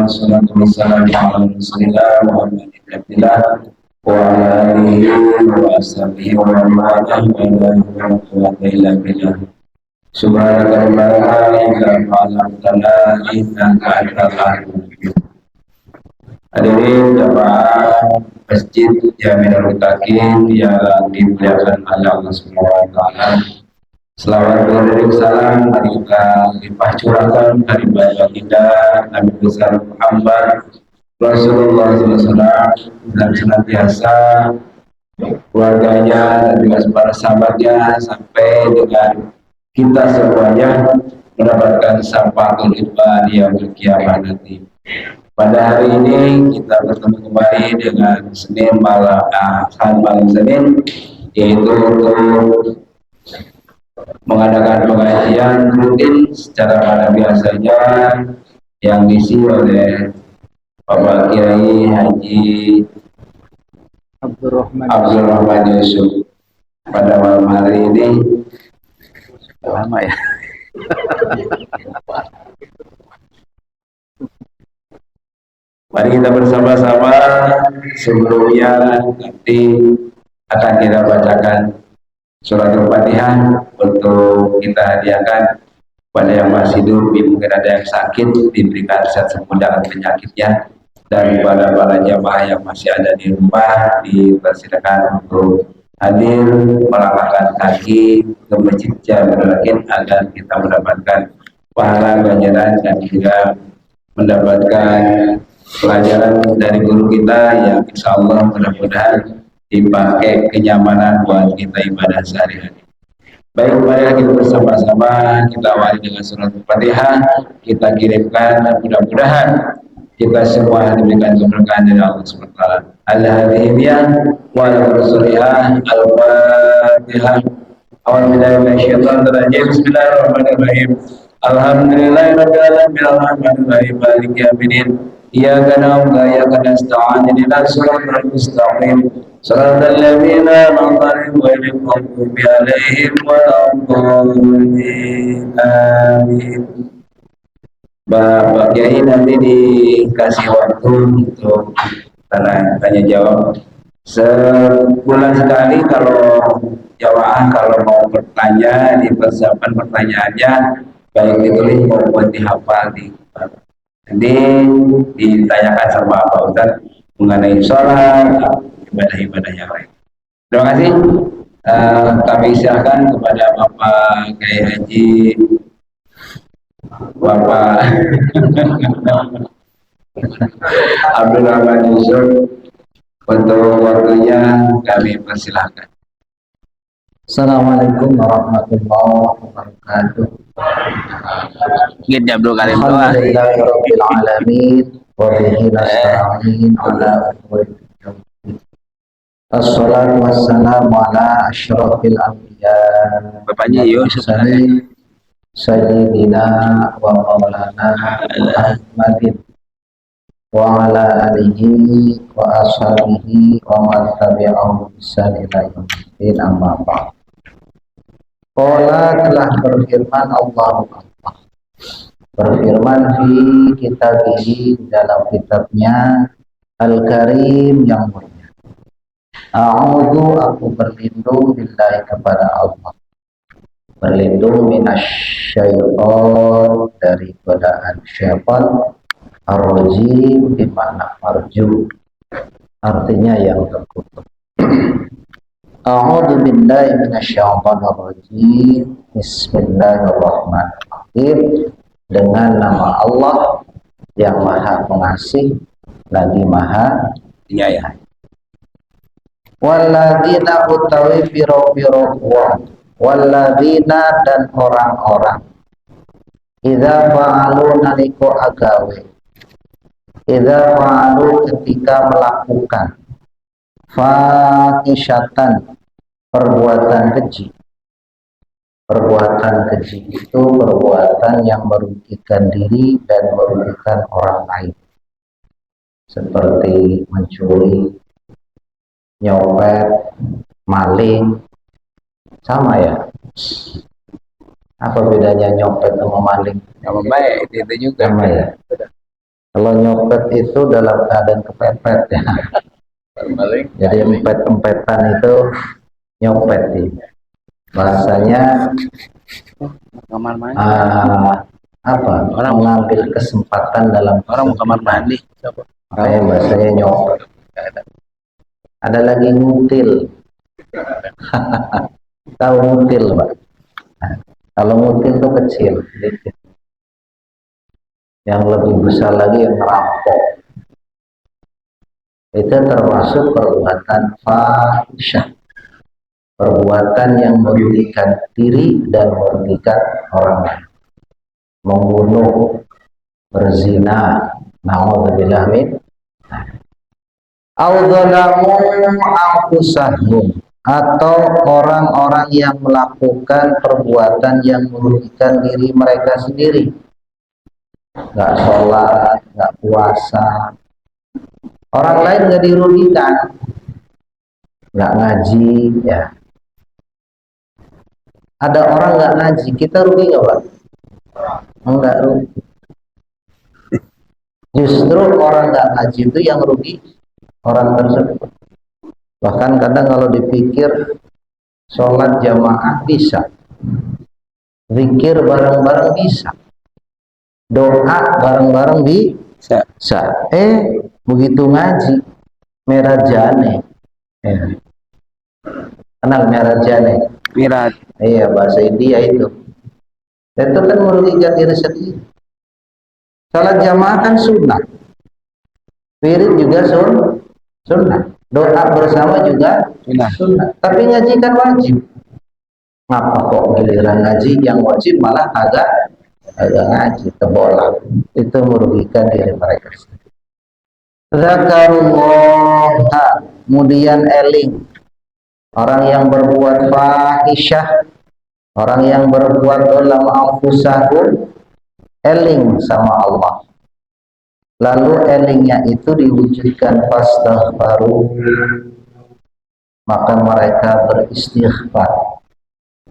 wassalatu wassalamu ala rasulillah Muhammad ibn Abdillah wa ala alihi wa ashabihi wa man walah wa la quwwata illa billah. Subhanaka la ilaha illa anta innaka antal alimul hakim. Hadirin jamaah Masjid Jaminul Mutakin yang dimuliakan oleh Allah Subhanahu wa taala. Selamat salam mari kita limpah curahkan dari baginda Nabi besar Muhammad Rasulullah SAW dan senantiasa keluarganya dan juga para sahabatnya sampai dengan kita semuanya mendapatkan syafaat ulama di yaumul kiamah nanti. Pada hari ini kita bertemu kembali dengan Senin malam Senin, yaitu untuk mengadakan pengajian rutin secara pada biasanya yang diisi oleh Bapak Kiai Haji Abdul Rahman Yusuf. Pada malam hari ini lama ya. Mari kita bersama-sama sebelumnya nanti akan kita bacakan surat Al-Fatihah untuk kita hadiahkan pada yang masih hidup, mungkin ada yang sakit diberikan sehat sembuh dengan penyakitnya, dan pada para jamaah yang masih ada di rumah dipersilakan untuk hadir melangkahkan kaki ke masjid Jaminul agar kita mendapatkan pahala ganjaran dan juga mendapatkan pelajaran dari guru kita yang insya Allah mudah-mudahan dipakai kenyamanan buat kita ibadah sehari-hari. Baik, mari kita bersama-sama kita awali dengan surat Al-Fatihah, kita kirimkan dan mudah-mudahan kita semua diberikan keberkahan dari Allah SWT. Al-Hadiyah wa al-Rasuliyah Al-Fatihah. Bismillahirrahmanirrahim. Alhamdulillahirabbil alamin arrahmanirrahim maliki yaumiddin. Iyyaka na'budu wa iyyaka nasta'in ihdinas siratal mustaqim siratal ladzina an'amta 'alaihim ghairil maghdubi 'alaihim waladdallin. Amin. Bapak Kiai nanti dikasih waktu untuk tanya jawab sebulan sekali. Kalau jamaah kalau mau bertanya dipersiapkan pertanyaannya baik ditulis maupun dihafal nanti ditanyakan sama Pak Ustadz mengenai sholat, ibadah-ibadah yang lain. Terima kasih. Kami silakan kepada Bapak Kiai Haji Bapak Abdul Rahman Yusuf untuk waktunya, kami persilahkan. Assalamualaikum warahmatullahi wabarakatuh. Alhamdulillahirabbil alamin wa bihi nasta'in ala umuri dunya. Assalatu wassalamu ala asyrafil anbiya Bapaknya Yusuf Sayyidina wa maulana Muhammadin wa ala alihi wa ashabihi wa man tabi'ahum bi ihsan ila yaumil amma ba'd. Qala telah berfirman Allah berfirman fi kitabihi dalam kitabnya Al-Karim yang mulia. A'udzu aku berlindung billahi kepada Allah, berlindung minasyaiton dari godaan syaitan ar-rajim, di mana marju artinya yang terkutuk. A'udzu billahi minasyaitonir rajim. Bismillahirrahmanirrahim. Dengan nama Allah yang Maha Pengasih lagi Maha Penyayang. Walladzina utawi piro-piro walladzina dan orang-orang idza fa'alu naliko agawe, idza fa'alu ketika melakukan fahisyatan perbuatan keji. Perbuatan keji itu perbuatan yang merugikan diri dan merugikan orang lain, seperti mencuri, nyopet, maling. Sama ya? Apa bedanya nyopet sama maling? Sama baik, itu juga. Sama ya? Kalau nyopet itu dalam keadaan kepepet ya. Jadi empet-empetan itu nyopet sih. Bahasanya apa? Orang mengambil kesempatan dalam orang mau kamar mandi. bahasanya nyopet. Ada lagi ngutil. Tahu ngutil, Pak? Kalau ngutil itu kecil, sedikit. Yang lebih besar lagi yang merampok. Itu termasuk perbuatan fahisyah, perbuatan yang merugikan diri dan merugikan orang lain. Membunuh, berzina, na'udzubillah min, audzalamu anfusahum, atau orang-orang yang melakukan perbuatan yang merugikan diri mereka sendiri, nggak sholat, nggak puasa, orang lain nggak dirugikan, nggak ngaji, ya. Ada orang nggak ngaji, kita rugi nggak, Pak? Enggak rugi. Justru orang nggak ngaji itu yang rugi orang tersebut. Bahkan kadang kalau dipikir, sholat jamaah bisa, zikir bareng-bareng bisa, doa bareng-bareng bisa. Begitu ngaji merah jane, kenal merah jane? Mirat. Iya, bahasa India itu kan merugikan diri sendiri. Sholat jamaah kan sunnah, wirid juga sunnah, doa bersama juga sunnah, tapi ngaji kan wajib. Ngapa kok giliran ngaji yang wajib malah agak ngaji, terbolak? Itu merugikan diri mereka sendiri. Zakarullah, kemudian eling. Orang yang berbuat fahisyah, orang yang berbuat dolam anfusahum, eling sama Allah. Lalu elingnya itu diwujudkan fastaghfaru, maka mereka beristighfar.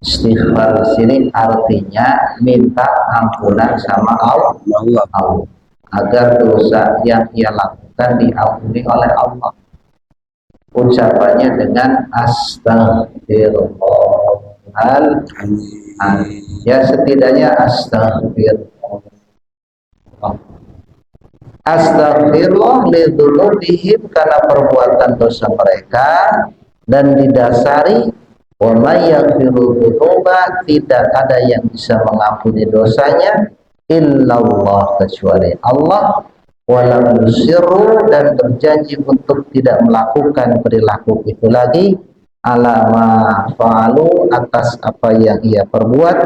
Istighfar di sini artinya minta ampunan sama Allah, agar dosa yang ia lakukan diampuni oleh Allah. Ucapannya dengan astaghfirullahaladzim. Ya, setidaknya astagfirullah lidzunubihim, karena perbuatan dosa mereka, dan didasari wa may yaghfiru dzunuba, tidak ada yang bisa mengampuni dosanya illallah, kecuali Allah. Walam yusirru, dan berjanji untuk tidak melakukan perilaku itu lagi, alama fa'alu, atas apa yang ia perbuat,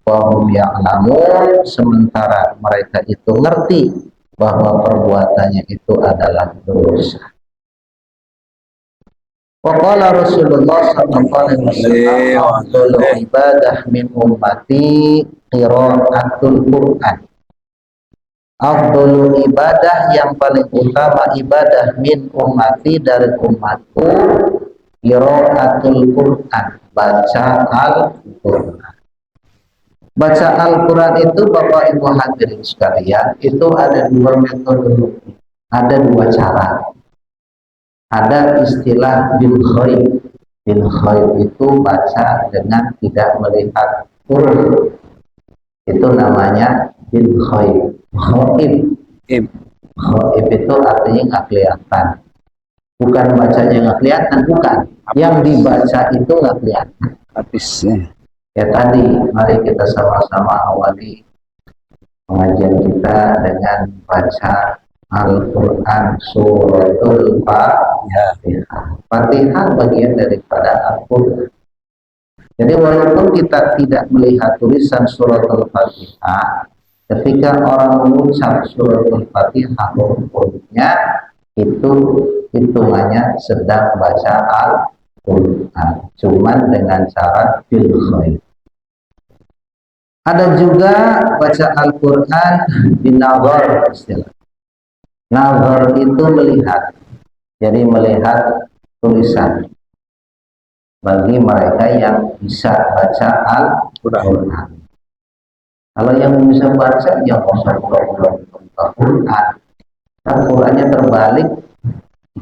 wa hum ya'lamun, sementara mereka itu ngerti bahwa perbuatannya itu adalah dosa. Waqala Rasulullah sallallahu alaihi wasallam, ibadah min ummati qiraatul Qur'an. Afdalul ibadah, yang paling utama ibadah, min ummati, dari umatku, qiraatul Qur'an, baca Al-Qur'an. Baca Al-Quran itu, Bapak Ibu hadirin sekalian, itu ada dua metode, ada dua cara. Ada istilah bil ghaib. Bil ghaib itu baca dengan tidak melihat huruf, itu namanya bil ghaib. Ghaib itu artinya nggak kelihatan, bukan bacanya nggak kelihatan, bukan, yang dibaca itu nggak kelihatan habisnya. Ya tadi, mari kita sama-sama awali pengajian kita dengan baca Al-Quran suratul Fatihah. Fatihah bagian daripada Al-Quran. Jadi walaupun kita tidak melihat tulisan suratul Fatihah, ketika orang mengucap suratul Fatihah huruf-hurufnya, itu hitungannya sedang baca Al-Quran, cuman dengan cara bil ghaib. Ada juga baca Al-Quran binazar, istilah. Nazar itu melihat, jadi melihat tulisan. Bagi mereka yang bisa baca Al-Quran. Kalau yang bisa baca, ya usah Al-Quran. Al-Qurannya terbalik,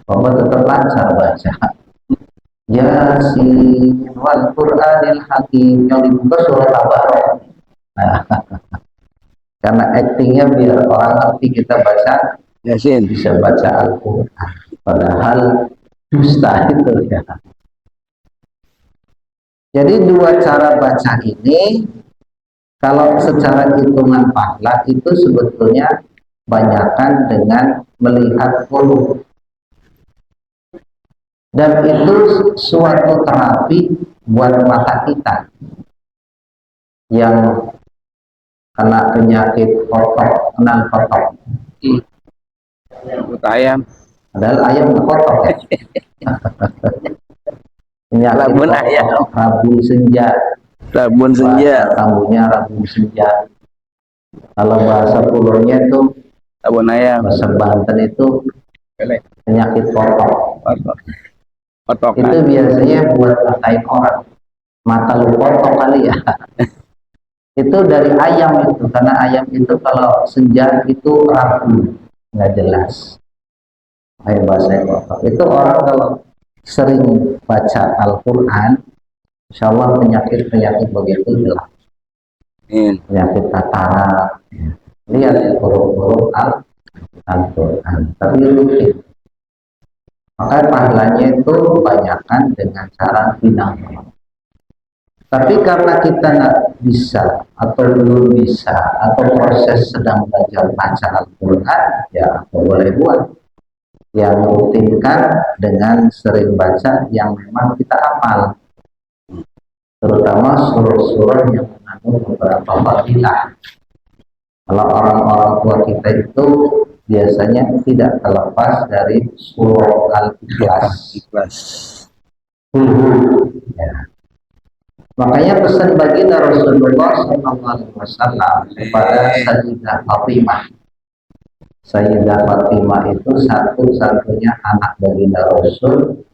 Bapak tetap lancar baca. Yasin wal Qur'anil Hakim, yang dibuka surat Tabarok. Nah, karena aktingnya biar orang ngerti kita baca Yasin. bisa baca Al-Quran. Padahal dusta itu ya. Jadi dua cara baca ini, kalau secara hitungan pahala itu sebetulnya banyakkan dengan melihat huruf. Dan itu suatu terapi buat mata kita yang kena penyakit kotok, kenal kotok. Ayam. Padahal ayam kotok ya. Penyakit Labun kotok, ayam. Rabu senja. Labun senja. Bahasa tamunya Rabu senja. Kalau bahasa pulaunya itu, Labun ayam. bahasa Banten itu penyakit kotok. Kotok. Itu biasanya buat ngatain orang. Mata lu kotok kali ya. Itu dari ayam itu, karena ayam itu kalau senja itu ragu, nggak jelas. Kayak bahasa kotok. Itu orang kalau sering baca Al-Quran, insya Allah penyakit-penyakit begitu jelas. Penyakit katarak. Lihat huruf-huruf Al-Quran. Tapi rutin. Maka pahalanya itu banyakkan dengan cara bilang. Tapi karena kita nggak bisa atau belum bisa atau proses sedang belajar baca Al-Quran, ya boleh buat. Yang rutinkan dengan sering baca yang memang kita hafal. Terutama surah-surah yang mengandung beberapa fadilah. Kalau orang-orang tua kita itu biasanya tidak terlepas dari surah Al-Ikhlas. Ya. Makanya pesan baginda Rasulullah SAW kepada Sayyidah Fatimah. Sayyidah Fatimah itu satu-satunya anak baginda Rasul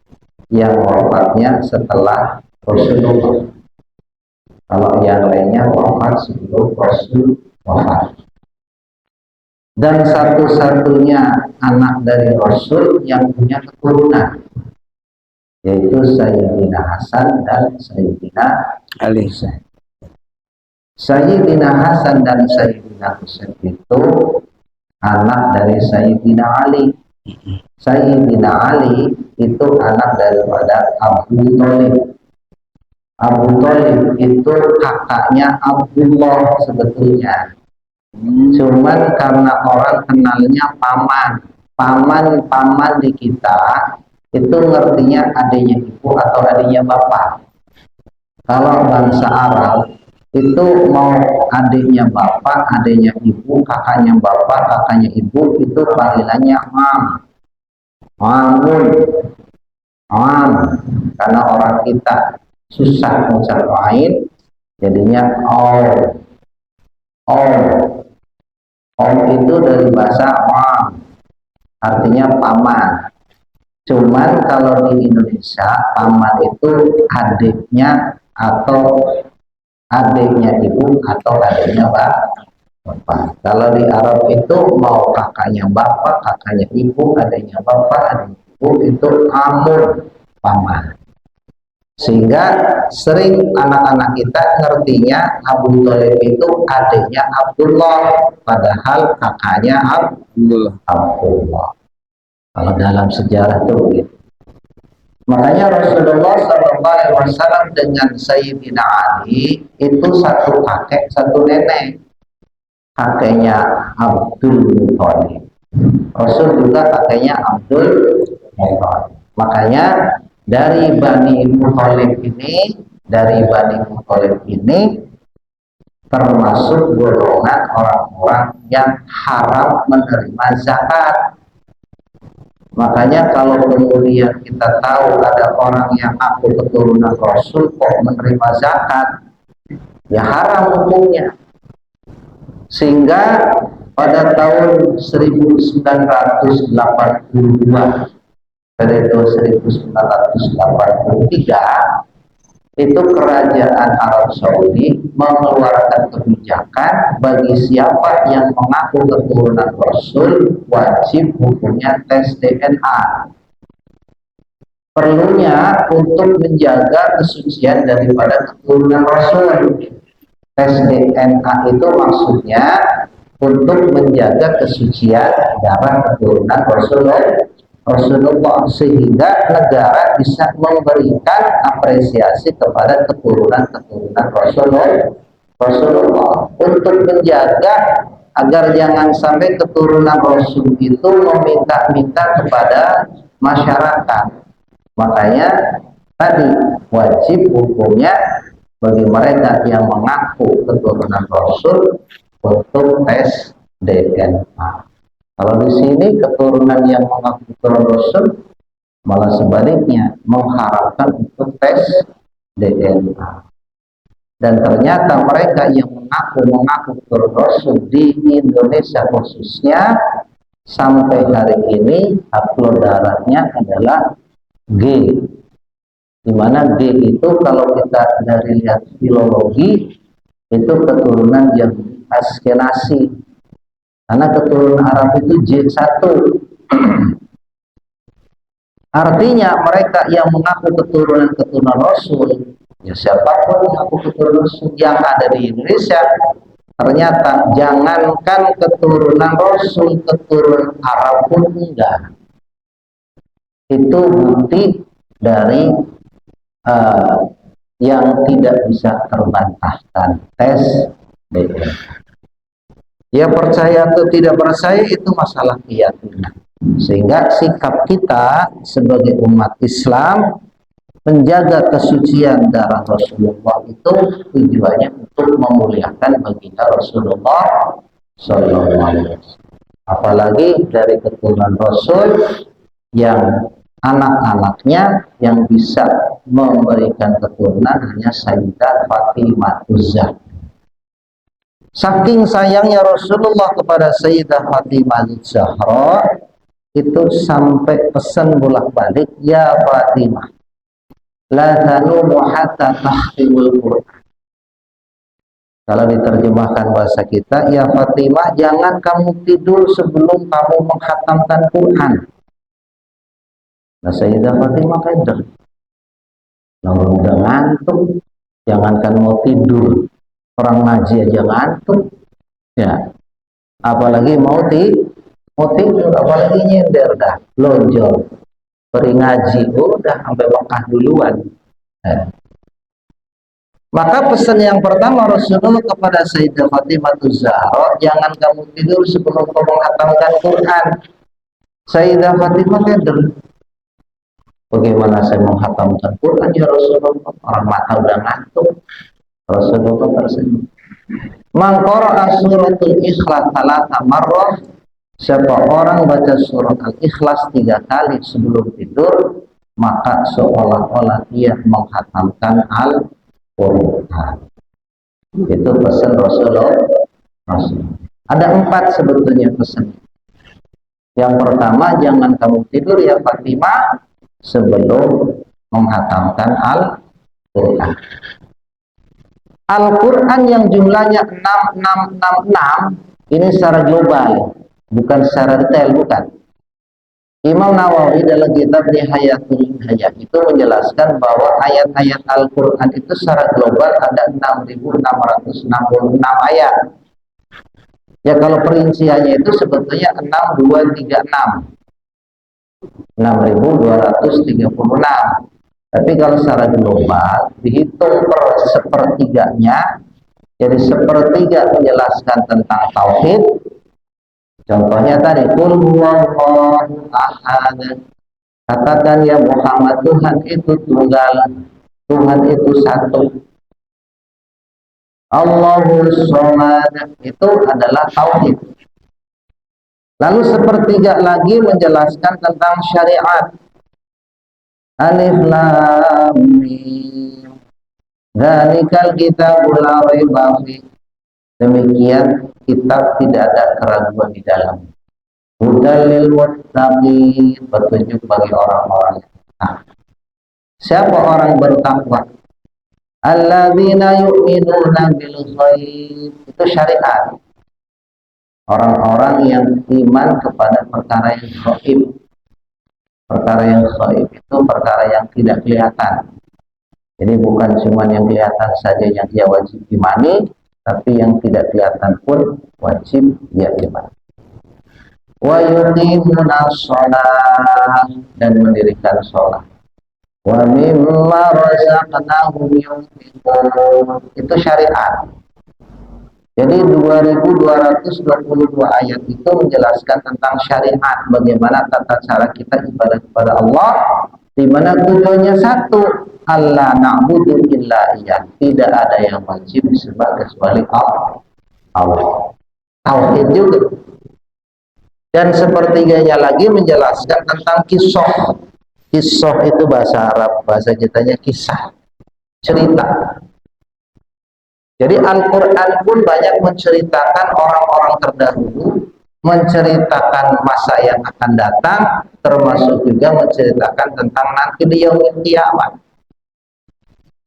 yang wafatnya setelah Rasulullah. Kalau yang lainnya wafat sebelum Rasul wafat. Dan satu-satunya anak dari Rasul yang punya keturunan, yaitu Sayyidina Hasan dan Sayyidina Ali. Sayyidina Hasan dan Sayyidina Husain itu anak dari Sayyidina Ali. Sayyidina Ali itu anak daripada Abu Thalib. Abu Thalib itu kakaknya Abdullah sebetulnya. Cuman karena orang kenalnya paman di kita itu ngertinya adiknya ibu atau adiknya bapak. Kalau bangsa Arab itu mau adiknya bapak, adiknya ibu, kakaknya bapak, kakaknya ibu itu panggilannya Mam. Karena orang kita susah mengucap lain, jadinya Om itu dari bahasa Mam, artinya paman. Cuman kalau di Indonesia paman itu adiknya atau adiknya ibu atau adiknya bapak. Kalau di Arab itu mau kakaknya bapak, kakaknya ibu, adiknya bapak, adiknya ibu itu amun, paman. Sehingga sering anak-anak kita ngertinya Abu Thalib itu adiknya Abdullah, padahal kakaknya Abdullah. Kalau dalam sejarah itu begitu. Makanya Rasulullah SAW dengan Sayyidina Ali itu satu kakek, satu nenek. Kakeknya Abdul Muthalib. Rasul juga kakeknya Abdul Muthalib. Makanya dari Bani Muthalib ini termasuk golongan orang-orang yang haram menerima zakat. Makanya kalau kemudian kita tahu ada orang yang aku keturunan Rasul kok menerima zakat, ya haram hukumnya. Sehingga pada tahun 1982 dari tahun 1983 itu kerajaan Arab Saudi mengeluarkan kebijakan bagi siapa yang mengaku keturunan Rasul wajib hukumnya tes DNA. Perlunya untuk menjaga kesucian daripada keturunan Rasul. Tes DNA itu maksudnya untuk menjaga kesucian darah keturunan Rasulullah sehingga negara bisa memberikan apresiasi kepada keturunan Rasulullah untuk menjaga agar jangan sampai keturunan Rasul itu meminta-minta kepada masyarakat. Makanya tadi wajib hukumnya bagi mereka yang mengaku keturunan Rasul untuk tes DNA. Kalau di sini keturunan yang mengaku keturunan Rasul malah sebaliknya mengharapkan untuk tes DNA. Dan ternyata mereka yang mengaku keturunan Rasul di Indonesia khususnya sampai hari ini upload darahnya adalah G, dimana G itu kalau kita dari lihat filologi itu keturunan yang Askenasi, karena keturunan Arab itu J1. Artinya mereka yang mengaku keturunan Rasul, ya siapapun mengaku keturunan Rasul yang ada di Indonesia, ternyata jangankan keturunan Rasul, keturunan Arab pun enggak. Itu bukti dari yang tidak bisa terbantahkan tes DNA. Ya percaya atau tidak percaya itu masalah keyakinan. Sehingga sikap kita sebagai umat Islam menjaga kesucian darah Rasulullah itu tujuannya untuk memuliakan baginda Rasulullah Sallallahu Alaihi Wasallam. Apalagi dari keturunan Rasul yang anak-anaknya yang bisa memberikan keturunan hanya Sayyidah Fatimah Zahra. Saking sayangnya Rasulullah kepada Sayyidah Fatimah Zahra itu sampai pesan bolak-balik, ya Fatimah, la tanumu hatta tahtimul Qur'an. Kalau diterjemahkan bahasa kita, ya Fatimah, jangan kamu tidur sebelum kamu menghatamkan Quran. Nah, Sayyidah Fatimah keder. Nah, udah ngantuk, jangankan mau tidur, orang ngaji aja ngantuk, ya. Apalagi mau tidur, apalagi nyender dah, lonjol. Peri ngaji, udah sampai Mekah duluan. Nah. Maka pesan yang pertama Rasulullah kepada Sayyidah Fatimah Zahra, jangan kamu tidur sebelum kamu menghatamkan Quran. Sayyidah Fatimah keder. Bagaimana saya menghatamkan Quran ya Rasulullah? Orang mata udah ngantuk. Rasulullah tersenyum. Man qara'a suratul Ikhlas 3 marrah, siapa orang baca surat Al-Ikhlas 3 kali sebelum tidur, maka seolah-olah ia menghatamkan Al-Quran. Itu pesan Rasulullah. Ada 4 sebetulnya pesan. Yang pertama, jangan kamu tidur ya Fatimah sebelum menghatamkan Al-Quran. Al-Quran yang jumlahnya 6666 ini secara global, bukan secara detail, bukan. Imam Nawawi dalam kitab Nihayatul Minhaj itu menjelaskan bahwa ayat-ayat Al-Quran itu secara global ada 6.666 ayat. Ya kalau perinciannya itu sebetulnya 6236. 6.236. Tapi kalau secara global dihitung per sepertiganya, jadi sepertiga menjelaskan tentang tauhid. Contohnya tadi, qul huwallahu ahad. Katakan ya Muhammad, Tuhan itu tunggal, Tuhan itu satu. Allahus Samad, itu adalah tauhid. Lalu sepertiga lagi menjelaskan tentang syariat. Alif Lam Mim, dzalikal kitabul la raiba fiih. Demikian kitab tidak ada keraguan di dalam. Hudal lil muttaqin, petunjuk bagi orang-orang yang bertakwa. Siapa orang bertakwa? alladzina yu'minuna bil ghaib, itu syariat. Orang-orang yang iman kepada perkara yang gaib. Perkara yang gaib itu perkara yang tidak kelihatan. Jadi bukan cuma yang kelihatan saja yang dia wajib imani, tapi yang tidak kelihatan pun wajib dia imani. Wa yuqimuna shalah, dan mendirikan sholat. Wa mimma razaqnahum yunfiqun, itu syariat. Jadi 2222 ayat itu menjelaskan tentang syariat, bagaimana tata cara kita ibadah kepada Allah, di mana tujuannya satu, Allah na'budu illa Iya, tidak ada yang wajib disembah kecuali Allah. Tauhid juga. Dan sepertiganya lagi menjelaskan tentang kisah. Kisah itu bahasa Arab, bahasa kitanya kisah, cerita. Jadi Al-Quran pun banyak menceritakan orang-orang terdahulu, menceritakan masa yang akan datang, termasuk juga menceritakan tentang nanti di yaumil kiamat.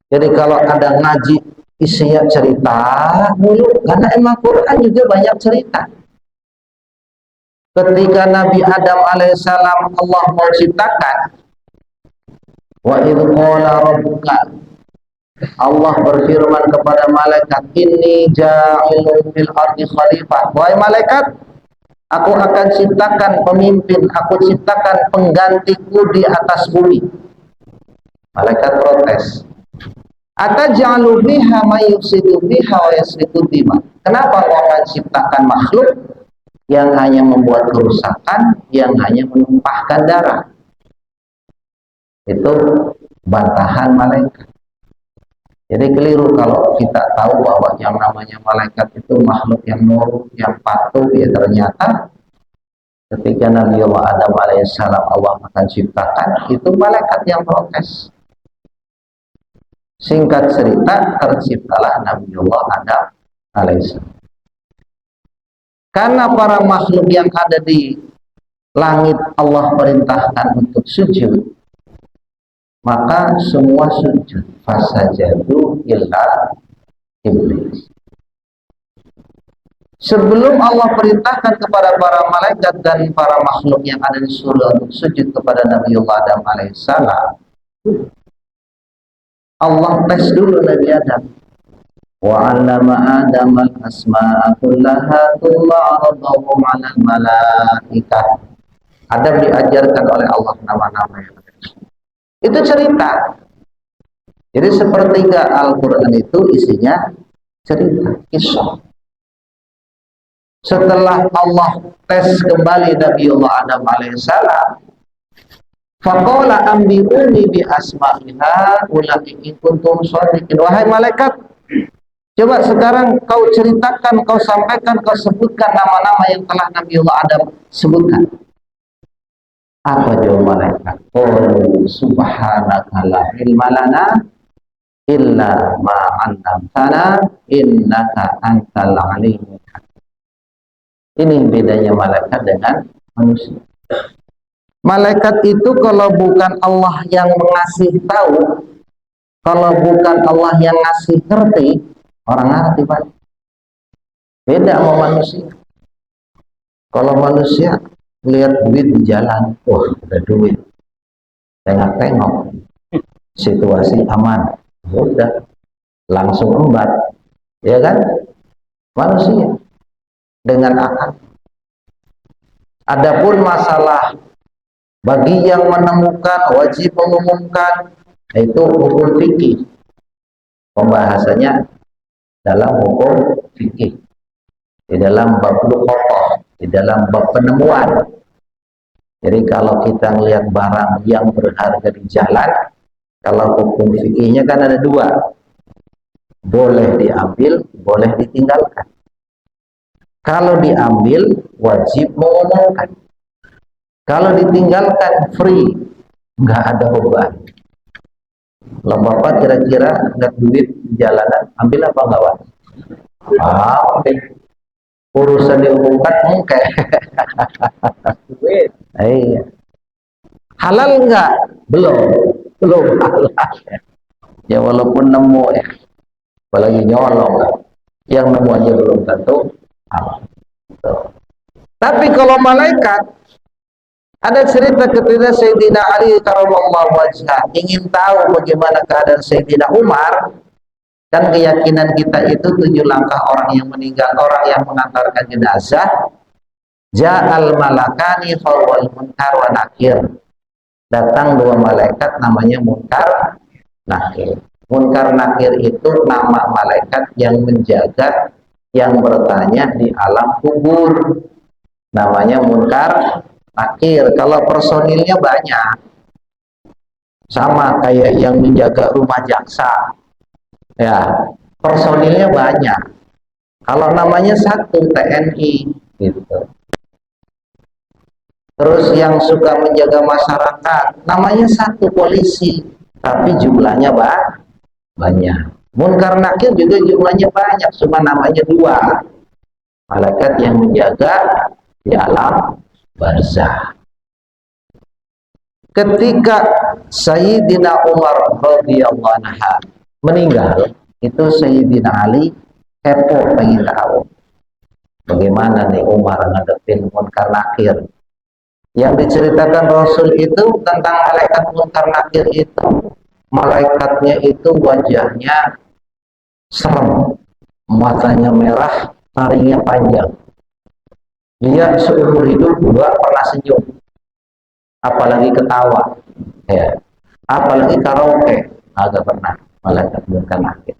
Jadi kalau ada ngaji isinya cerita mulu, karena emang Quran juga banyak cerita. Ketika Nabi Adam alaihissalam Allah mau ciptakan, wa idh qala rabbuka, Allah berfirman kepada malaikat, inni ja'ilun fil ardi khalifah. Wahai malaikat, aku akan ciptakan pemimpin, aku ciptakan penggantiku di atas bumi. Malaikat protes. Ataj'alu fiha may yufsidu fiha wa yasfiku dima. Kenapa kau akan ciptakan makhluk yang hanya membuat kerusakan, yang hanya menumpahkan darah? Itu bantahan malaikat. Jadi keliru kalau kita tahu bahwa yang namanya malaikat itu makhluk yang nurut, yang patuh. Ya ternyata ketika Nabi Adam alaihissalam Allah akan ciptakan, itu malaikat yang protes. Singkat cerita, terciptalah Nabi Adam alaihissalam. Karena para makhluk yang ada di langit Allah perintahkan untuk sujud, maka semua sujud. Fasajadu illa iblis. Sebelum Allah perintahkan kepada para malaikat dan para makhluk yang ada di surga untuk sujud kepada Nabi Adam alaihissalam, Allah tes dulu Nabi Adam. Wa 'allama Adam al-asma'a kullaha thumma 'aradahum 'alal malaikah. Adam diajarkan oleh Allah nama-nama yang ada. Itu cerita. Jadi sepertiga Al-Quran itu isinya cerita, kisah. Setelah Allah tes kembali Nabi Adam alaihissalam, faqala ambi'uni bi asma'iha ulai in kuntum shadiqin. Wahai malaikat, coba sekarang kau ceritakan, kau sampaikan, kau sebutkan nama-nama yang telah Nabi Adam sebutkan. Apa jawab malaikat? Oh, subhanaka la ilma lana illa ma 'allamtana innaka antal alimul hakim. Ini bedanya malaikat dengan manusia. Malaikat itu kalau bukan Allah yang mengasih tahu, kalau bukan Allah yang ngasih ngerti, orang ngerti Pak. Beda sama manusia. Kalau manusia lihat duit di jalan, wah ada duit, tengok-tengok, situasi aman, udah langsung embat, ya kan? Manusia dengan akal. Adapun masalah bagi yang menemukan wajib mengumumkan, itu hukum fikih. Pembahasannya dalam hukum fikih, di dalam bab luqathah, di dalam bab penemuan. Jadi kalau kita melihat barang yang berharga di jalan, kalau hukum fikihnya kan ada dua, boleh diambil, boleh ditinggalkan. Kalau diambil, wajib mengumumkan. Kalau ditinggalkan, free, nggak ada beban. Kalau Bapak kira-kira nggak duit di jalanan, ambil apa nggak wajib? Ambil. Urusan diumumkan mungkin. Iya. Halal enggak? Belum halal. Ya walaupun nemu ya, apalagi nyolong lah. Yang nemu aja belum tentu aman. Tapi kalau malaikat, ada cerita ketika Sayyidina Ali karramallahu wajhah ingin tahu bagaimana keadaan Sayyidina Umar. Kan keyakinan kita itu 7 langkah orang yang meninggal, orang yang mengantarkan jenazah. Ja'al malakani fawwal munkar wa nakir. Datang 2 malaikat namanya munkar nakir. Munkar nakir itu nama malaikat yang menjaga, yang bertanya di alam kubur. Namanya munkar nakir. Kalau personilnya banyak, sama kayak yang menjaga rumah jaksa. Ya, personilnya banyak. Kalau namanya satu TNI gitu. Terus yang suka menjaga masyarakat namanya satu polisi, tapi jumlahnya banyak. Munkar nakir juga jumlahnya banyak, cuma namanya 2. Malaikat yang menjaga di alam barzah. Ketika Sayyidina Umar radhiyallahu anhu meninggal, itu Sayyidina Ali kepo pengen tahu bagaimana nih Umar ngadepin munkar nakir. Yang diceritakan Rasul itu tentang malaikat munkar nakir itu, malaikatnya itu wajahnya serem, matanya merah, taringnya panjang. Dia seumur hidup gak pernah senyum, apalagi ketawa, ya, apalagi karaoke, agak pernah. Malaikat munkar nakir.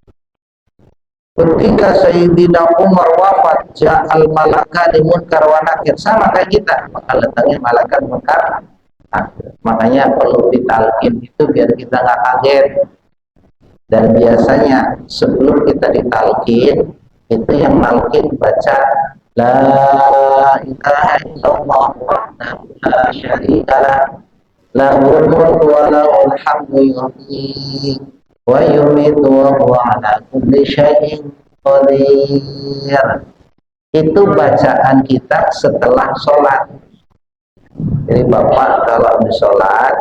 Ketika Sayyidina Umar wafat, ja'al malakani munkar wa nakir, sama kayak kita, maka datangnya malaikat munkar nakir. Makanya perlu ditalkin itu biar kita nggak kaget. Dan biasanya sebelum kita ditalkin, itu yang nalkin baca la ilaha illallah wahdahu la syarikalah lahul mulku wa lahul hamdu yuhyi wa yumiitu wa huwa ala kulli syai'in qadir. Itu bacaan kita setelah sholat. Jadi Bapak kalau di sholat,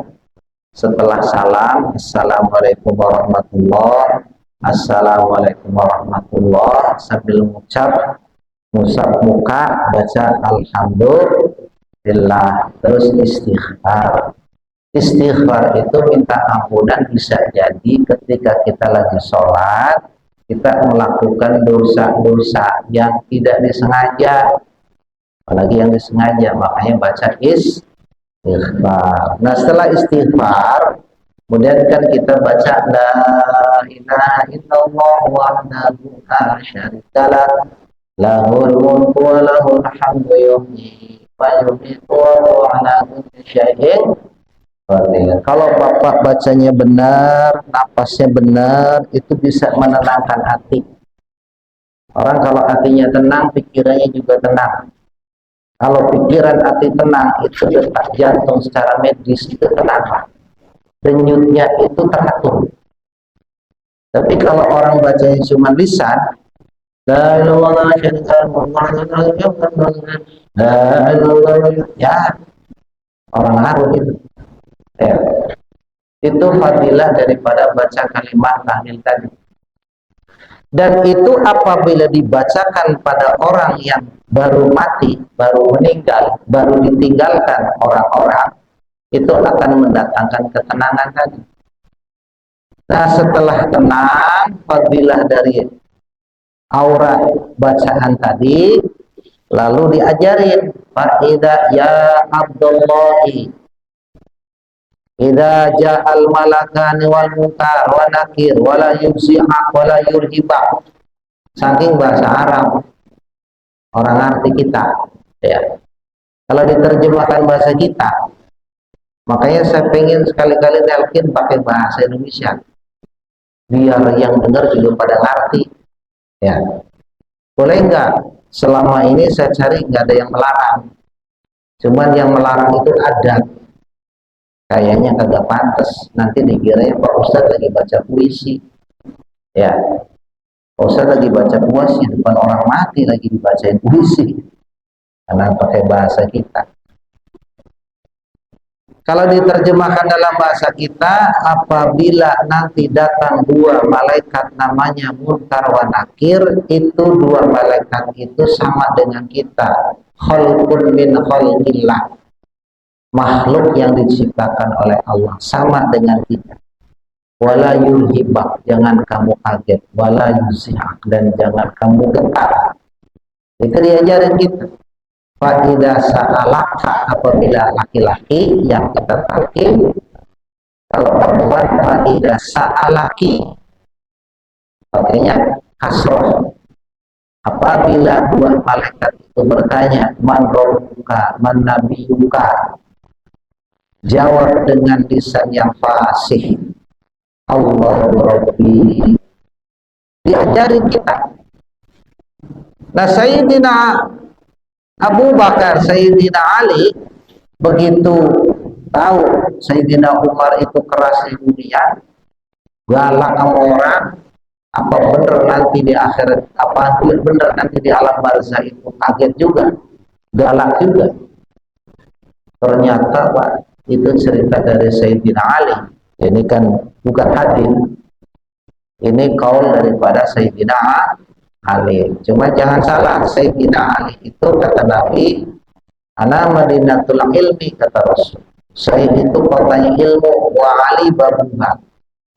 setelah salam, assalamualaikum warahmatullah, assalamualaikum warahmatullah, sambil ngusap muka, baca alhamdulillah, terus istighfar. Istighfar itu minta ampunan bisa jadi ketika kita lagi sholat, kita melakukan dosa-dosa yang tidak disengaja, apalagi yang disengaja, makanya baca istighfar. Nah setelah istighfar, kemudian kan kita baca la ilaha illallah wahdahu la syarikalah lahul mulku wa lahul hamdu yuhyi wa yumiitu wa huwa ala kulli syai'in. Kalau Bapak bacanya benar, napasnya benar, itu bisa menenangkan hati. Orang kalau hatinya tenang, pikirannya juga tenang. Kalau pikiran hati tenang, itu detak jantung secara medis itu tenang. Denyutnya itu teratur. Tapi kalau orang bacanya cuma lisan, la ilaha illallah, ya orang harum itu. Ya. Itu fadilah daripada baca kalimat tahlil tadi. Dan itu apabila dibacakan pada orang yang baru mati, baru meninggal, baru ditinggalkan orang-orang, itu akan mendatangkan ketenangan tadi. Nah setelah tenang, fadilah dari aura bacaan tadi, lalu diajarin fa'idha ya Abdullahi idza ja'al malakani wal munkar wa nakir wala yubsi'ak wala yurhibak. Saking bahasa Arab orang arti kita, ya. Kalau diterjemahkan bahasa kita, makanya saya pengen sekali-kali nelkin pakai bahasa Indonesia biar yang dengar juga pada ngerti, ya. Boleh nggak? Selama ini saya cari nggak ada yang melarang, cuman yang melarang itu adat. Kayaknya kagak pantas, nanti dikiranya Pak Ustadz lagi baca puisi, ya. Pak Ustadz lagi baca puisi depan orang mati, lagi dibacain puisi karena pakai bahasa kita. Kalau diterjemahkan dalam bahasa kita, apabila nanti datang dua malaikat namanya Munkar wa Nakir, itu dua malaikat itu sama dengan kita. Khalqun min khalqillah. Makhluk yang diciptakan oleh Allah, sama dengan kita. Wala yulhibak, jangan kamu kaget. Wala yusihak, dan jangan kamu getar. Itu diajarin kita. Fa'idha sa'alaka, apabila laki-laki yang kita talqin, kalau perempuan fa'idha sa'alaki, artinya kasroh. Apabila dua malaikat itu bertanya, man rabbuka, man nabiyuka, jawab dengan lisan yang fasih, Allahu Rabbi. Diajarin kita. Nah, Sayyidina Abu Bakar, Sayyidina Ali begitu tahu Sayyidina Umar itu keras di dunia, galak sama orang, apa bener nanti di akhirat, apa bener nanti di alam barzah itu, kaget juga, galak juga. Ternyata Pak, itu cerita dari Sayyidina Ali. Ini kan bukan hadis, ini kaul daripada Sayyidina Ali. Cuma jangan salah, Sayyidina Ali itu kata Nabi, ana madinatul ilmi, kata Rasul. Saya itu kotanya ilmu, wa Ali babuha.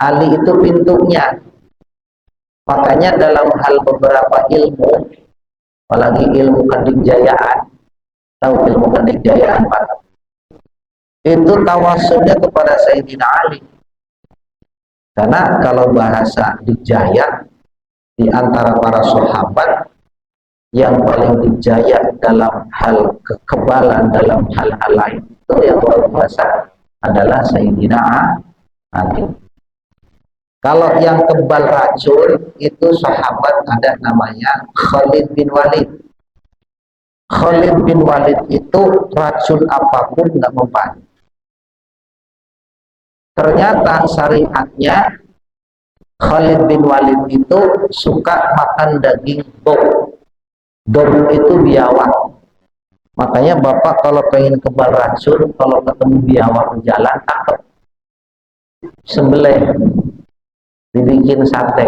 Ali itu pintunya. Makanya dalam hal beberapa ilmu, apalagi ilmu kedikjayaan, tahu ilmu kedikjayaan Pak? Itu tawasulnya kepada Sayyidina Ali. Karena kalau bahasa dikjaya, di antara para sahabat yang paling dijaya dalam hal kekebalan, dalam hal-hal lain itu yang luar biasa adalah Sayyidina Ali. Kalau yang kebal racun itu sahabat ada namanya Khalid bin Walid. Khalid bin Walid itu racun apapun nggak mempan. Ternyata syariatnya Khalid bin Walid itu suka makan daging dog. Dog itu biawak. Makanya Bapak kalau pengen kebal racun, kalau ketemu biawak di jalan, takut. Sembelih, dibikin sate.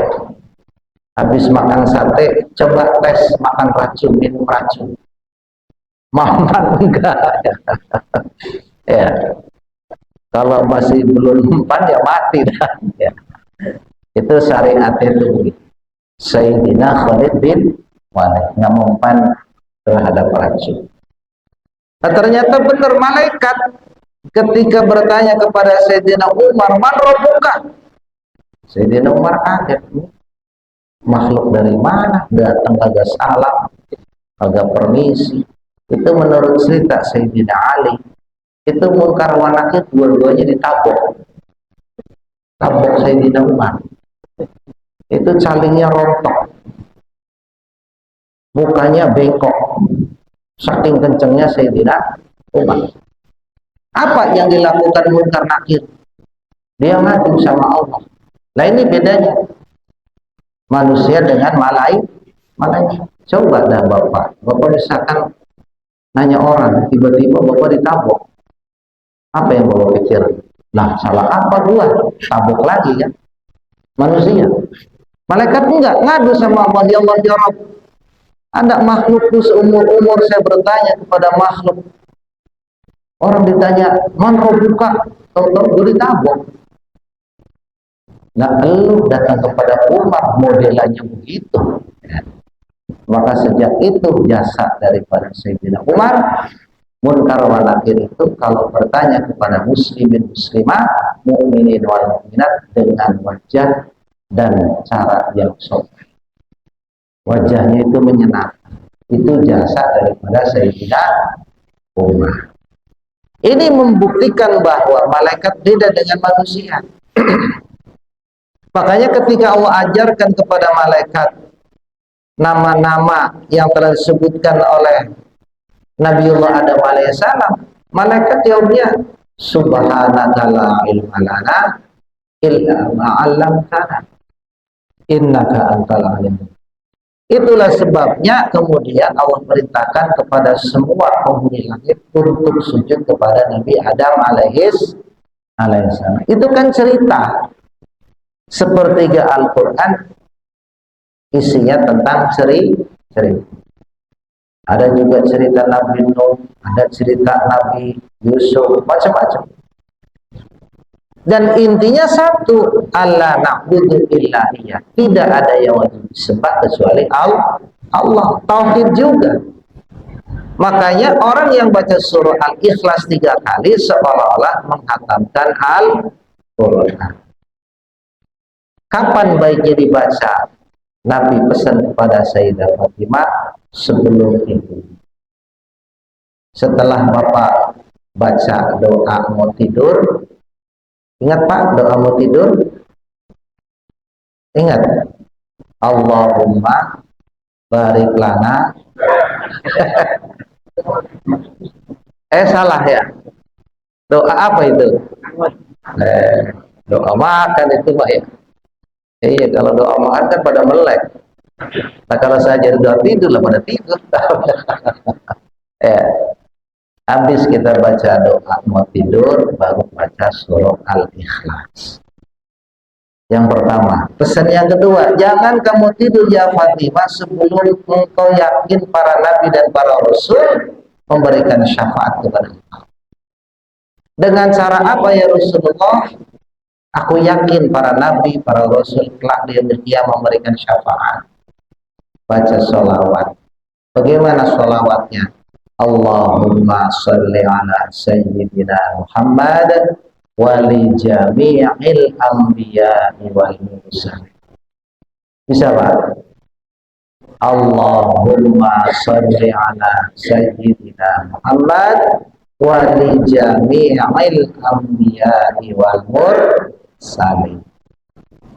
Habis makan sate, coba tes makan racun, minum racun. Maman enggak. Ya. Kalau masih belum mempan ya mati dah. Ya. Itu syariat itu. Sayyidina Khalid bin Walid nggak mempan terhadap racun. Nah, ternyata benar malaikat ketika bertanya kepada Sayyidina Umar, man rabbuka? Sayyidina Umar kaget. Makhluk dari mana? Datang kagak salam, kagak permisi. Itu menurut cerita Sayyidina Ali. Itu Munkar wa Nakir dua-duanya ditabok. Tabok Sayyidina Umar. Itu calingnya rontok, mukanya bengkok, saking kencengnya Sayyidina Umar. Apa yang dilakukan Munkar Nakir? Dia ngadu sama Allah. Nah ini bedanya manusia dengan malaikat. Coba dah Bapak misalkan nanya orang, tiba-tiba Bapak ditabok, apa yang Bapak pikir? Lah salah apa gua? Tabok lagi kan? Manusia. Malaikat enggak, ngadu sama Allah, ya Allah ya Rabb. Ada makhluk tuh seumur-umur saya bertanya kepada makhluk. Orang ditanya, man rabbuka? Tahu-tahu gue ditabok. Nah, lu datang kepada Umar modelannya begitu. Ya. Maka sejak itu jasa daripada Sayyidina Umar, Munkar wa Nakir itu kalau bertanya kepada muslimin muslimah, mukminin wal mukminat dengan wajah dan cara yang sopan. Wajahnya itu menyenangkan. Itu jasa daripada Sayyidina Umar. Ini membuktikan bahwa malaikat beda dengan manusia. Makanya ketika Allah ajarkan kepada malaikat nama-nama yang telah disebutkan oleh Nabiullah Adam alaihissalam, malaikat jawabnya, subhanaka la ilma lana illa ma 'allamtana innaka antal alim. Itulah sebabnya kemudian Allah perintahkan kepada semua penghuni langit untuk sujud kepada Nabi Adam alaihissalam. Itu kan cerita. Sepertiga Al-Quran isinya tentang cerita. Ada juga cerita Nabi Nuh, ada cerita Nabi Yusuf, macam-macam. Dan intinya satu, alla na'budu illa iya. Tidak ada yang wajib disembah kecuali Allah. Tauhid juga. Makanya orang yang baca surah Al-Ikhlas 3 kali seolah-olah menghatamkan Al-Quran. Kapan baiknya dibaca? Nabi pesan kepada Sayyidah Fatimah sebelum itu. Setelah Bapak baca doa mau tidur, ingat Pak, doa mau tidur? Ingat. Allahumma barik lana. Salah ya. Doa apa itu? Doa makan itu Pak ya. Iya, kalau doa makan kan pada melek. Nah, kalau saja doa tidur lah pada tidur. Habis kita baca doa mau tidur, baru baca surah Al-Ikhlas. Yang pertama. Pesan yang kedua, jangan kamu tidur ya Fatimah sebelum engkau yakin para nabi dan para rasul memberikan syafaat kepada engkau. Dengan cara apa ya Rasulullah? Aku yakin para nabi, para rasul kelak di hari kiamat memberikan syafaat. Baca sholawat. Bagaimana sholawatnya? Allahumma salli ala sayyidina Muhammad wali jami'il anbiya'i wal mursalin. Bisa Pak? Allahumma salli ala sayyidina Muhammad wali jami'il anbiya'i wal mursalin.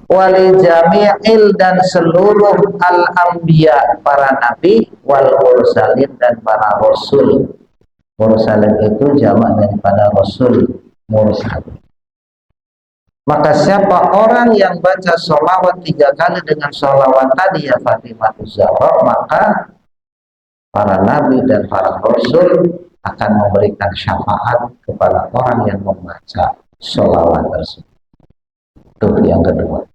Wali jami'il dan seluruh al-anbiya para nabi wal mursalin dan para rasul. Mursalin itu jamak daripada rasul, mursal. Maka siapa orang yang baca sholawat 3 kali dengan sholawat tadi ya Fatimah Zahra, maka para nabi dan para rasul akan memberikan syafaat kepada orang yang membaca sholawat tersebut. Itu yang kedua.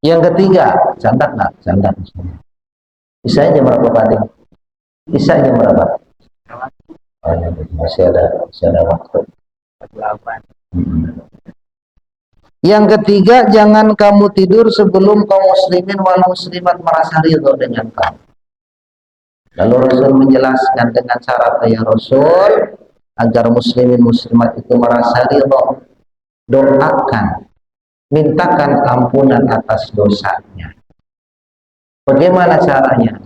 Yang ketiga, candak nggak? Candak. Isya jam berapa Pak? Isya jam berapa? Masih ada waktu. Yang ketiga, jangan kamu tidur sebelum kaum muslimin wal muslimat merasa ridho dengan kamu. Lalu Rasul menjelaskan dengan cara ya Rasul agar muslimin muslimat itu merasa ridho, doakan, mintakan ampunan atas dosanya. Bagaimana caranya?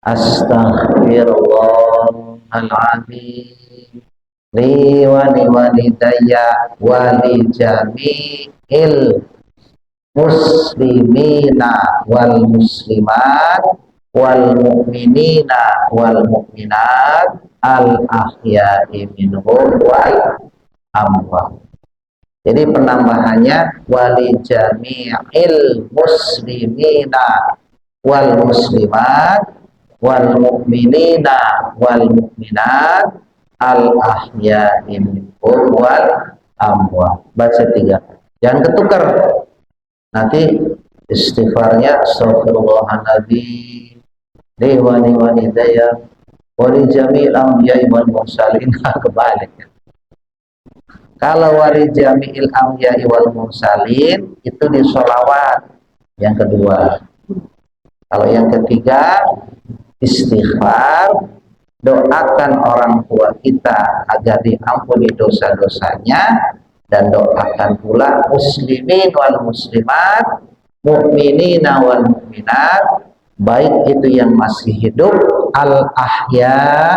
Astaghfirullahaladzim li walidayya wali jami'il muslimina wal muslimat wal mu'minina wal mu'minat al ahya'i minhum wal amwat. Jadi penambahannya wali jami'il muslimina wal muslimat wal mu'minina wal mu'minat al ahya'i minhum wal amwat. Baca 3. Jangan ketukar. Nanti istighfarnya astaghfirullahaladzim li walidayya wali jami'il anbiya'i wal mursalin. Kebalik. Kalau wali jami'il anbiya'i wal mursalin itu di sholawat yang kedua. Kalau yang ketiga istighfar, doakan orang tua kita agar diampuni dosa-dosanya, dan doakan pula muslimin wal muslimat, mu'minina wal mu'minat, baik itu yang masih hidup, al-ahya.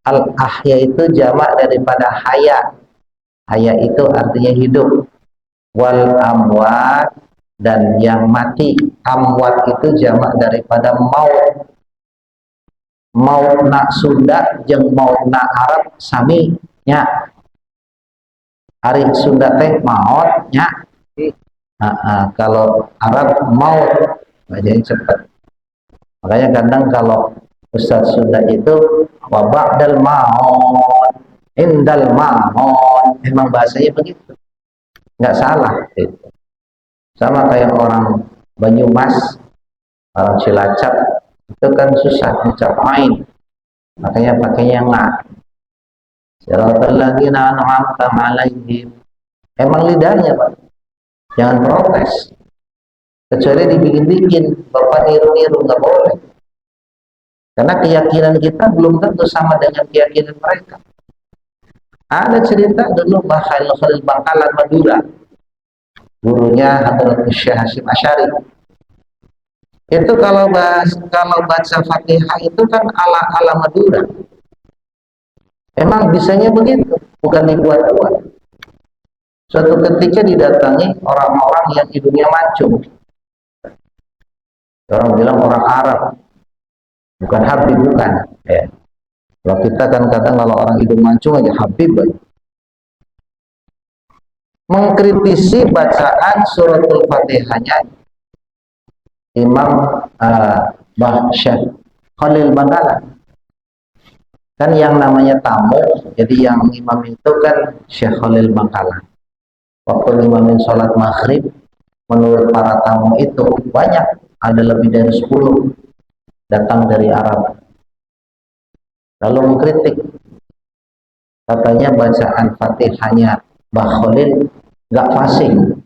Al-ahya itu jamak daripada haya. Haya itu artinya hidup. Wal amwat, dan yang mati. Amwat itu jamak daripada maut. Maut nak Sunda jeung maut nak Arab sami nya. Hari Sunda teh maut nya. Kalau Arab maut. bacanya cepat. Makanya kadang kalau Ustadz Sunda itu wa ba'dal ma'on indal ma'on, emang bahasanya begitu, nggak salah gitu. Sama kayak orang Banyumas, orang Cilacap itu kan susah ucap main, makanya pakainya nggak. Siratal ladzina an'amta 'alaihim, emang lidahnya Pak, jangan protes, kecuali dibikin-bikin, Bapak niru-niru nggak boleh, karena keyakinan kita belum tentu sama dengan keyakinan mereka. Ada cerita dulu Mbah Khalil Bangkalan Madura, gurunya Hadratus Syekh Hasyim Asy'ari. Itu kalau baca Fatihah itu kan ala Madura. Emang bisanya begitu, bukan dibuat-buat. Suatu ketika didatangi orang-orang yang hidungnya mancung. Orang bilang orang Arab, bukan Habib, bukan. Ya. Kalau kita kan kadang kalau orang hidung mancung aja Habib aja. Mengkritisi bacaan suratul Fatihahnya Imam Mbah Syekh Khalil Bangkalan. Kan yang namanya tamu, jadi yang imam itu kan Syekh Khalil Bangkalan. Waktu imamin sholat maghrib, menurut para tamu itu banyak, ada lebih dari 10 datang dari Arab. Lalu mengkritik, katanya bacaan Fatihahnya Mbah Khalil nggak fasih,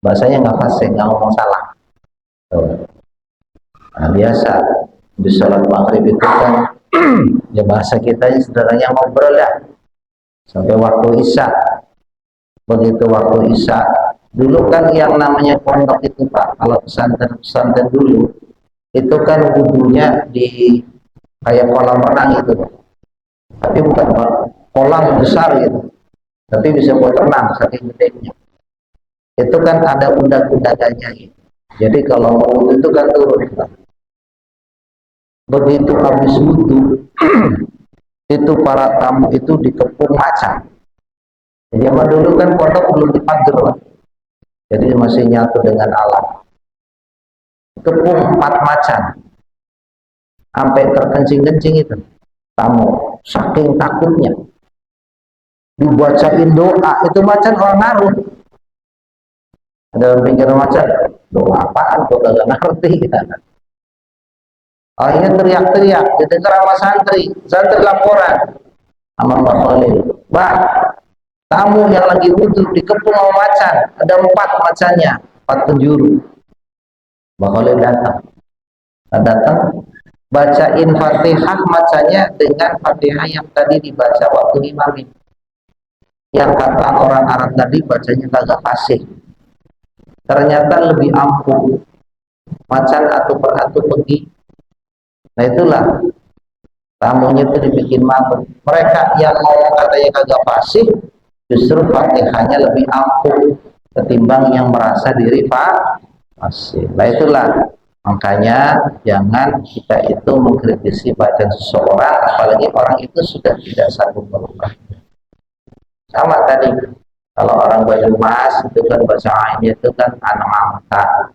bahasanya nggak fasih, nggak ngomong salah. Nah, biasa di sholat maghrib itu kan ya bahasa kita sebenarnya ngobrol ya sampai waktu isya. Begitu waktu isya, dulu kan yang namanya pondok itu Pak, kalau pesantren dulu itu kan wudhunya di kayak kolam renang itu, tapi bukan kolam besar gitu, tapi bisa buat renang saking gedenya. Itu kan ada undak-undakannya gitu. Jadi kalau mau wudhu itu kan turun Pak. Begitu habis wudhu itu para tamu itu dikepung macan. Jadi zaman dulu kan pondok belum dipagar Pak, jadi masih nyatu dengan alam. Kepung 4 macan sampai terkencing-kencing itu tamu, saking takutnya. Dibacain doa, itu macan orang Garut. Ada pikiran macan, doa apaan kok gak ngerti kita. Akhirnya teriak-teriak, didengar sama santri laporan sama Mbak Khalil, Mbak, tamu yang lagi wudhu dikepung sama macan, ada 4 macannya, 4 penjuru. Mbak Khalil datang, bacain Fatihah macannya dengan Fatihah yang tadi dibaca waktu imam. Yang kata orang Arab tadi bacanya kagak fasih, ternyata lebih ampuh, macan atu per atu pergi. Nah itulah tamunya itu dibikin malu. Mereka yang ngomong katanya kagak fasih, justru Fatihahnya lebih ampuh ketimbang yang merasa diri fasih. Nah itulah makanya jangan kita itu mengkritisi bacaan seseorang, apalagi orang itu sudah tidak sanggup berubah. Sama tadi kalau orang Banyumas itu kan bahasa ainnya itu kan anak angka.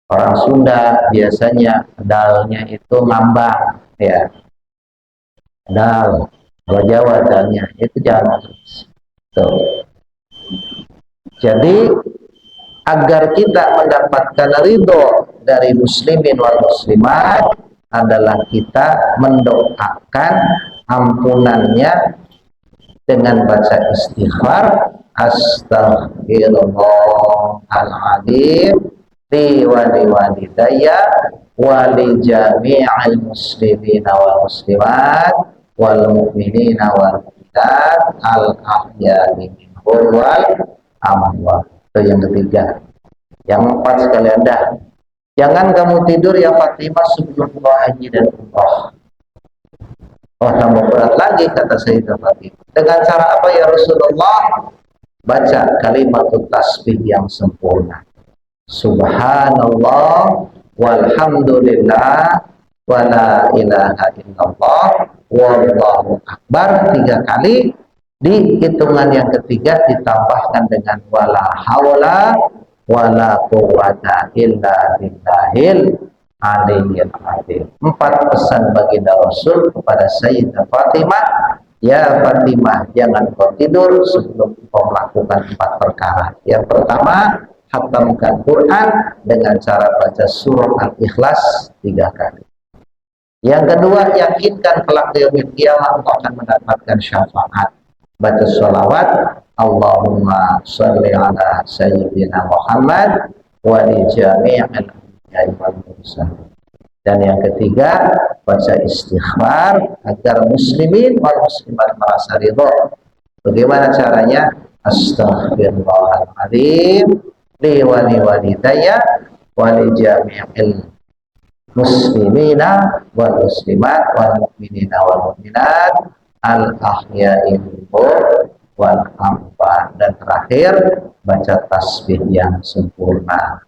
Orang Sunda biasanya dalnya itu ngambang, ya. Dal. Kalau Jawa dalnya itu jangan. Tuh. Jadi agar kita mendapatkan ridho dari muslimin wal muslimat adalah kita mendoakan ampunannya dengan baca istighfar, astaghfirullahaladzim li walidayya wa li jami'il muslimina wal muslimat wal mu'minina wal mu'minat al ahya'i minhum wal amwat. Itu yang ketiga. Yang 4 sekalian dah. Jangan kamu tidur ya Fatimah sebelum haji dan umrah. Oh, tambah berat lagi kata Sayyidah Fatimah. Dengan cara apa ya Rasulullah? Baca kalimat tasbih yang sempurna. Subhanallah walhamdulillah wala ilaha illallah wallahu akbar 3 kali. Di hitungan yang ketiga ditambahkan dengan wala haula wala quwwata illa billahil aliyyil azim. 4 pesan baginda Rasul kepada Sayyidah Fatimah, ya Fatimah, jangan kau tidur sebelum kau melakukan 4 perkara. Yang pertama, khatamkan Quran dengan cara baca surah Al-Ikhlas 3 kali. Yang kedua, yakinkan kelak di yaumil qiyamah engkau akan mendapatkan syafaat. Baca sholawat, Allahumma sholli ala Sayyidina Muhammad wa li jami'il anbiya'i wal mursalin. Dan yang ketiga, baca istighfar agar muslimin wal muslimat merasa ridho. Bagaimana caranya? Astaghfirullahaladzim li wa li walidayya wa li jami'il muslimina wal muslimat wal mu'minina wal mu'minat al ahya'i wal amwat. Dan terakhir, baca tasbih yang sempurna,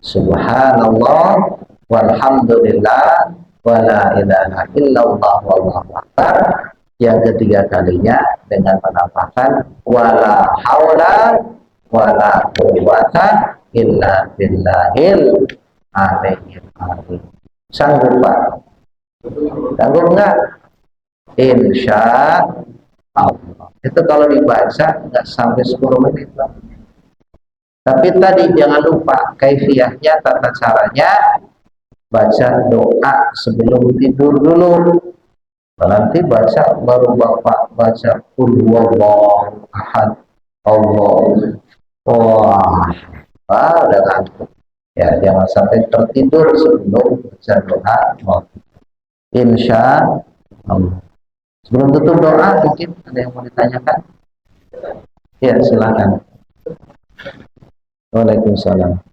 subhanallah walhamdulillah wala ilaha illallah wallahu akbar. Yang ketiga kalinya dengan menambahkan wala haula wala quwwata illa billahil aliyyil azim. Sanggup Pak? Sanggup enggak? Insya Allah. Itu kalau dibaca enggak sampai 10 menit Pak. Tapi tadi jangan lupa kaifiyahnya, tata caranya, baca doa sebelum tidur dulu. Nanti baca baru Bapak baca qul huwallahu ahad Allah. Wah, udah ngantuk. Ya, jangan sampai tertidur sebelum baca doa. Insya Allah. Sebelum tutup doa, mungkin ada yang mau ditanyakan? Ya, silakan. Waalaikumsalam.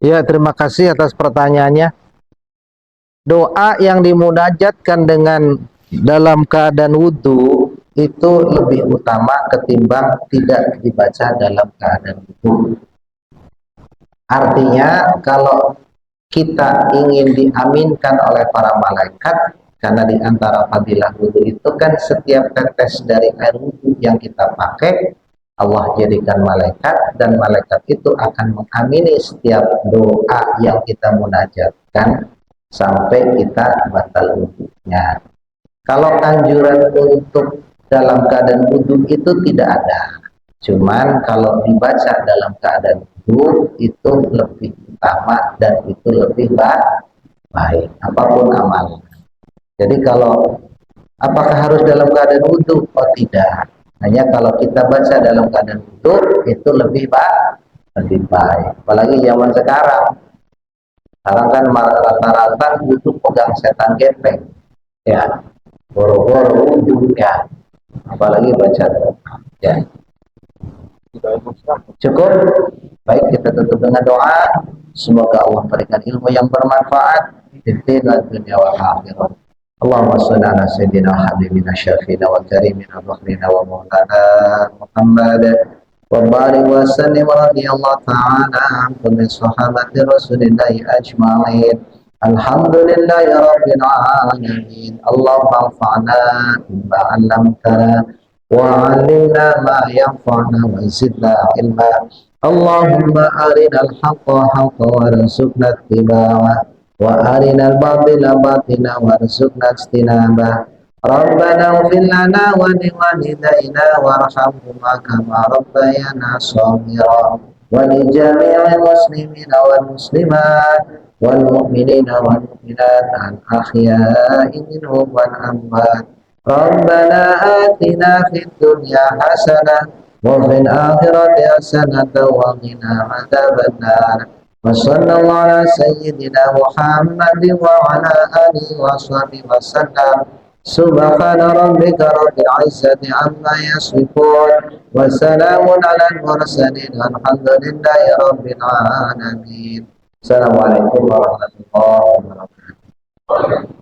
Ya, terima kasih atas pertanyaannya. Doa yang dimunajatkan dengan dalam keadaan wudhu itu lebih utama ketimbang tidak dibaca dalam keadaan wudhu. Artinya, kalau kita ingin diaminkan oleh para malaikat, karena di antara fadilah wudhu itu kan setiap tetes dari air wudhu yang kita pakai, Allah jadikan malaikat, dan malaikat itu akan mengamini setiap doa yang kita munajatkan sampai kita batal wudhunya. Kalau anjuran untuk dalam keadaan wudhu itu tidak ada. Cuman kalau dibaca dalam keadaan wudhu itu lebih utama dan itu lebih baik apapun amal. Jadi kalau apakah harus dalam keadaan wudhu? Oh tidak. Hanya kalau kita baca dalam keadaan wudhu itu lebih baik. Apalagi zaman sekarang. Sekarang kan rata-rata wudhu pegang setan gepeng. Ya, boro-boro wudhu ya. Apalagi baca doa. Ya. Cukup. Baik, kita tutup dengan doa. Semoga Allah berikan ilmu yang bermanfaat di dunia wal akhirah. Allahumma shalli ala sayyidina habibina syafina wa karimina bakhrina wa maulana Muhammad wa barik wa sallim wa radiyallahu ta'ala an kulli sahabati rasulillahi ajma'in. Alhamdulillahi rabbil alamin. Allahumma anfa'na bima 'allamtana wa 'allimna ma yanfa'una wa zidna ilma. Allahumma arinal haqqa haqqan warzuqna ittiba'ah wa arinal batila batina warzuqna ijtinabah. Rabbana ighfir lana wa liwalidayna warhamhuma kama rabbayana shaghira wa li jami'il muslimina wal muslimat wal mu'minina wal mu'minat al ahya'i minhum wal amwat. Rabbana atina fid dunya hasanah wa fil akhirati hasanah wa qina adzabannar. Wa sallallahu ala sayyidina Muhammad wa ala alihi wa sahbihi wa sallam. Subhana rabbika rabbil izzati amma yasifun wa salamun alal mursalin walhamdulillahi rabbil alamin. Assalamualaikum warahmatullahi wabarakatuh.